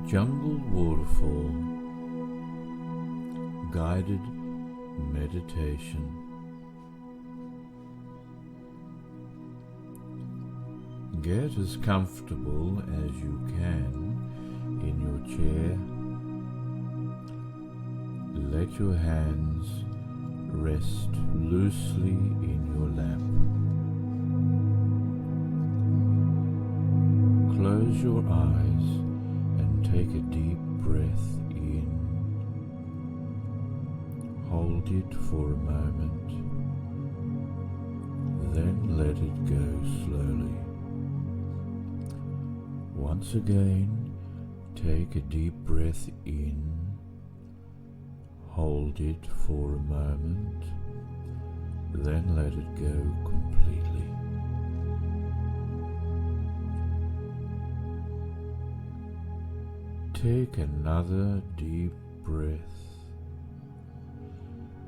Jungle Waterfall Guided Meditation. Get as comfortable as you can in your chair. Let your hands rest loosely in your lap. Close your eyes and take a deep breath in. Hold it for a moment, then let it go slowly. Once again, take a deep breath in. Hold it for a moment, then let it go completely. Take another deep breath,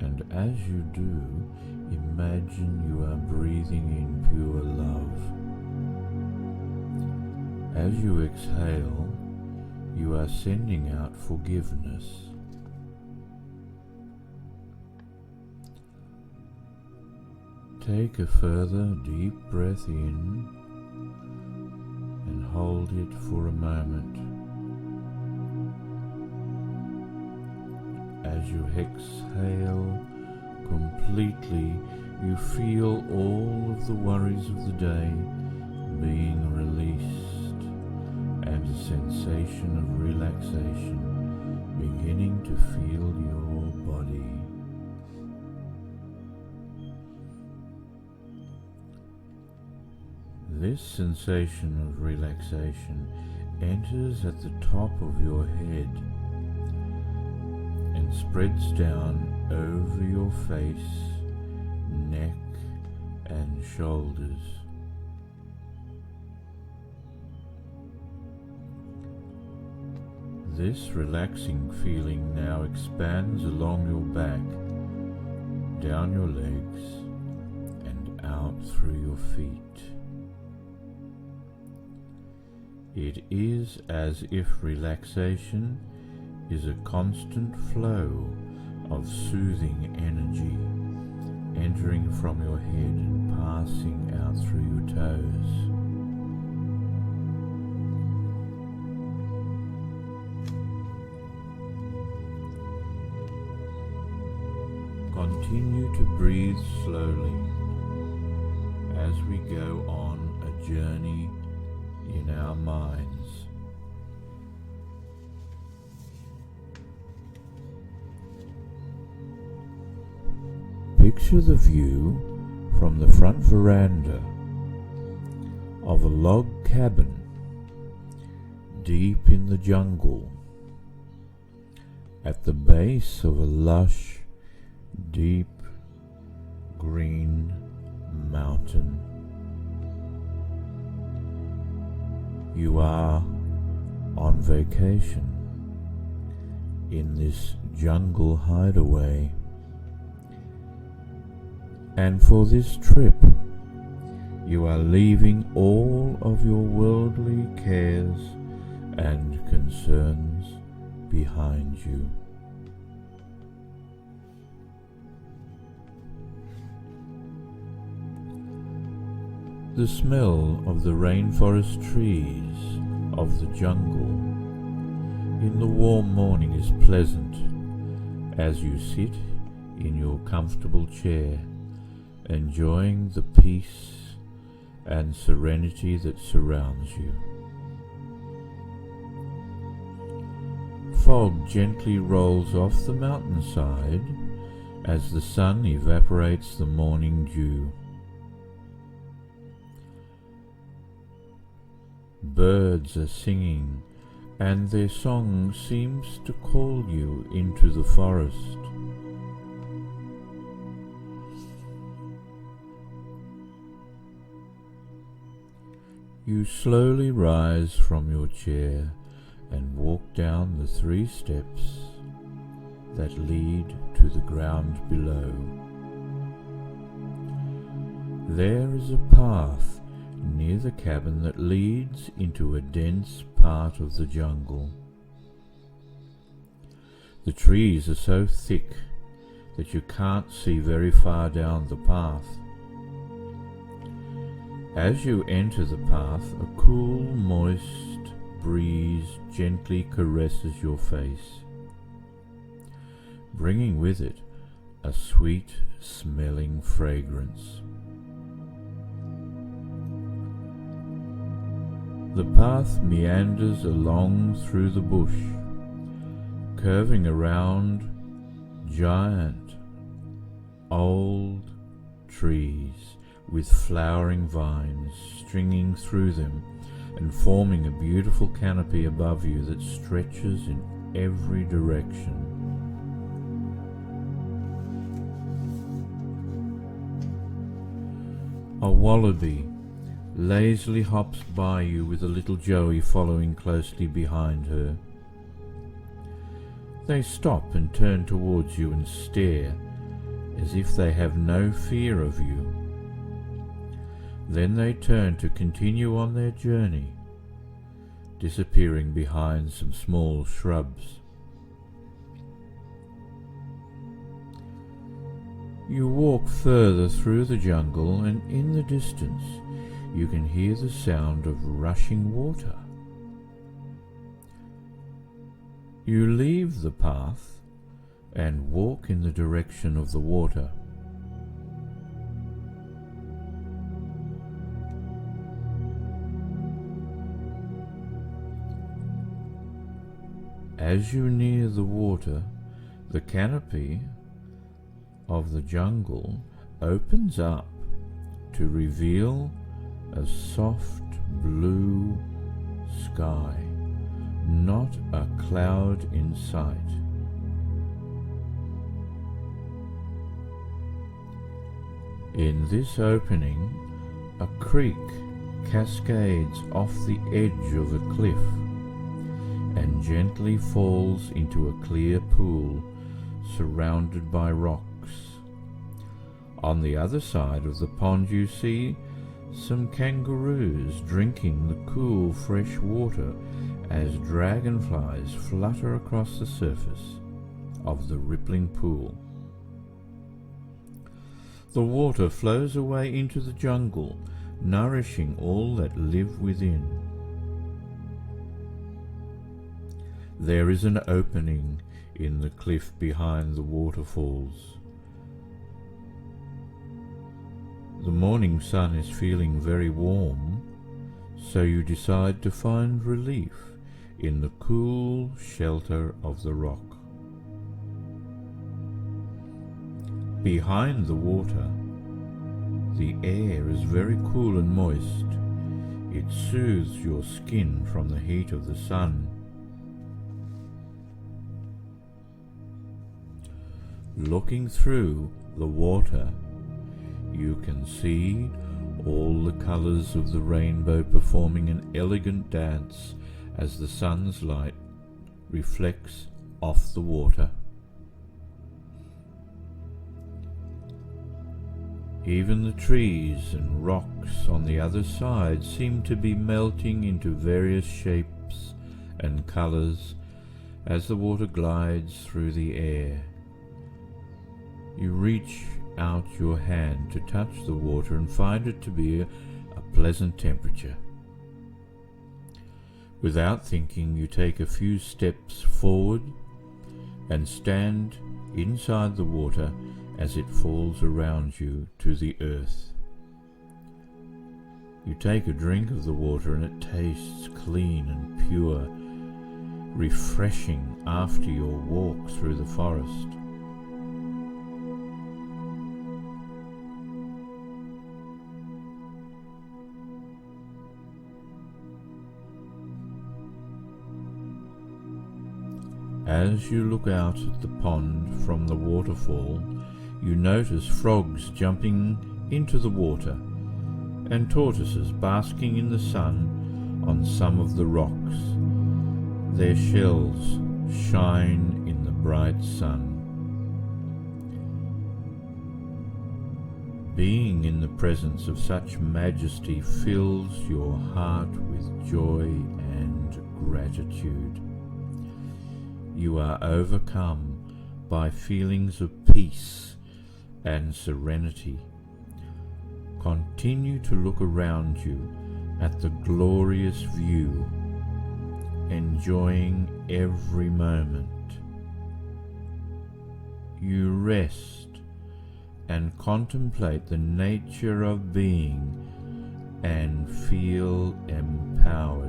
and as you do, imagine you are breathing in pure love. As you exhale, you are sending out forgiveness. Take a further deep breath in and hold it for a moment. As you exhale completely, you feel all of the worries of the day being released, and a sensation of relaxation beginning to feel your body. This sensation of relaxation enters at the top of your head and spreads down over your face, neck, and shoulders. This relaxing feeling now expands along your back, down your legs, and out through your feet. It is as if relaxation is a constant flow of soothing energy, entering from your head and passing out through your toes. Continue to breathe slowly as we go on a journey in our minds. Picture the view from the front veranda of a log cabin deep in the jungle at the base of a lush, deep green mountain. You are on vacation in this jungle hideaway, and for this trip you are leaving all of your worldly cares and concerns behind you. The smell of the rainforest trees of the jungle in the warm morning is pleasant as you sit in your comfortable chair, enjoying the peace and serenity that surrounds you. Fog gently rolls off the mountainside as the sun evaporates the morning dew. Birds are singing, and their song seems to call you into the forest. You slowly rise from your chair and walk down the 3 steps that lead to the ground below. There is a path near the cabin that leads into a dense part of the jungle. The trees are so thick that you can't see very far down the path. As you enter the path, a cool, moist breeze gently caresses your face, bringing with it a sweet-smelling fragrance. The path meanders along through the bush, curving around giant, old trees with flowering vines stringing through them and forming a beautiful canopy above you that stretches in every direction. A wallaby lazily hops by you with a little joey following closely behind her. They stop and turn towards you and stare as if they have no fear of you. Then they turn to continue on their journey, disappearing behind some small shrubs. You walk further through the jungle, and in the distance you can hear the sound of rushing water. You leave the path and walk in the direction of the water. As you near the water, the canopy of the jungle opens up to reveal a soft blue sky, not a cloud in sight. In this opening, a creek cascades off the edge of a cliff and gently falls into a clear pool surrounded by rocks. On the other side of the pond you see some kangaroos drinking the cool fresh water as dragonflies flutter across the surface of the rippling pool. The water flows away into the jungle, nourishing all that live within. There is an opening in the cliff behind the waterfalls. The morning sun is feeling very warm, so you decide to find relief in the cool shelter of the rock. Behind the water, the air is very cool and moist. It soothes your skin from the heat of the sun. Looking through the water, you can see all the colours of the rainbow performing an elegant dance as the sun's light reflects off the water. Even the trees and rocks on the other side seem to be melting into various shapes and colours as the water glides through the air. You reach out your hand to touch the water and find it to be a pleasant temperature. Without thinking, you take a few steps forward and stand inside the water as it falls around you to the earth. You take a drink of the water and it tastes clean and pure, refreshing after your walk through the forest. As you look out at the pond from the waterfall, you notice frogs jumping into the water and tortoises basking in the sun on some of the rocks. Their shells shine in the bright sun. Being in the presence of such majesty fills your heart with joy and gratitude. you are overcome by feelings of peace and serenity. Continue to look around you at the glorious view, enjoying every moment. You rest and contemplate the nature of being and feel empowered.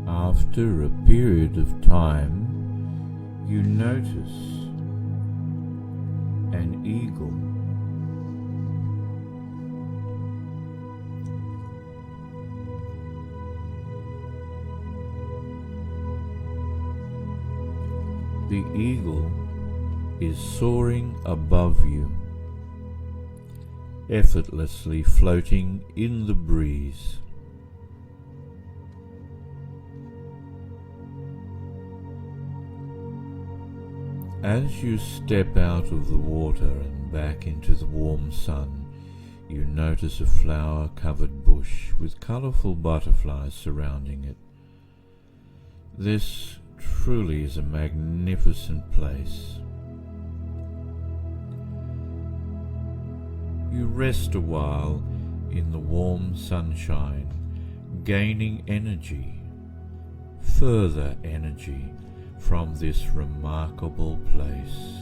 After a period of time, you notice an eagle. The eagle is soaring above you, effortlessly floating in the breeze. As you step out of the water and back into the warm sun, you notice a flower-covered bush with colourful butterflies surrounding it. This truly is a magnificent place. You rest a while in the warm sunshine, gaining energy, further energy, from this remarkable place.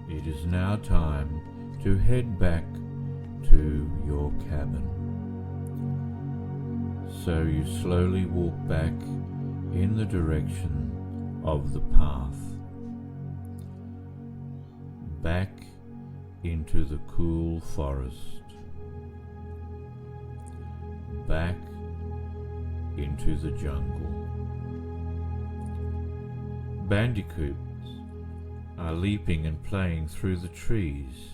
It is now time to head back to your cabin. So you slowly walk back in the direction of the path, back into the cool forest, back into the jungle. Bandicoots are leaping and playing through the trees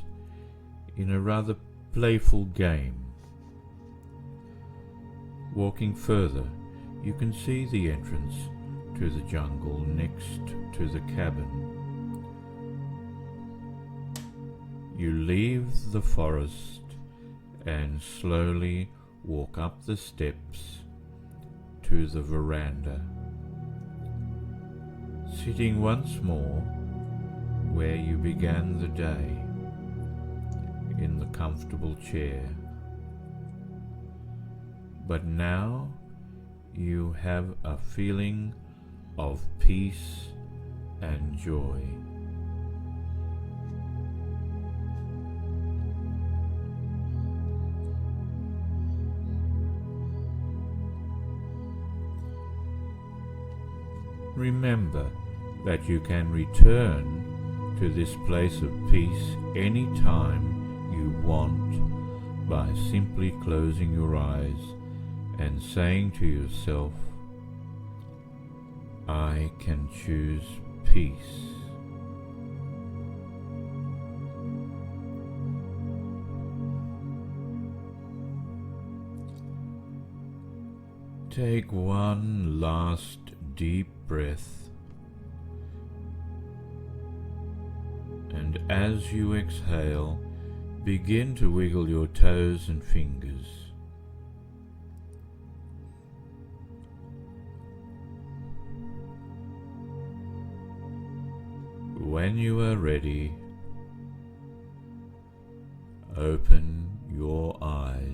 in a rather playful game. Walking further, you can see the entrance to the jungle next to the cabin. You leave the forest and slowly walk up the steps to the veranda, sitting once more where you began the day, in the comfortable chair. But now you have a feeling of peace and joy. Remember that you can return to this place of peace any time you want by simply closing your eyes and saying to yourself, I can choose peace. Take one last deep breath, and as you exhale, begin to wiggle your toes and fingers. When you are ready, open your eyes.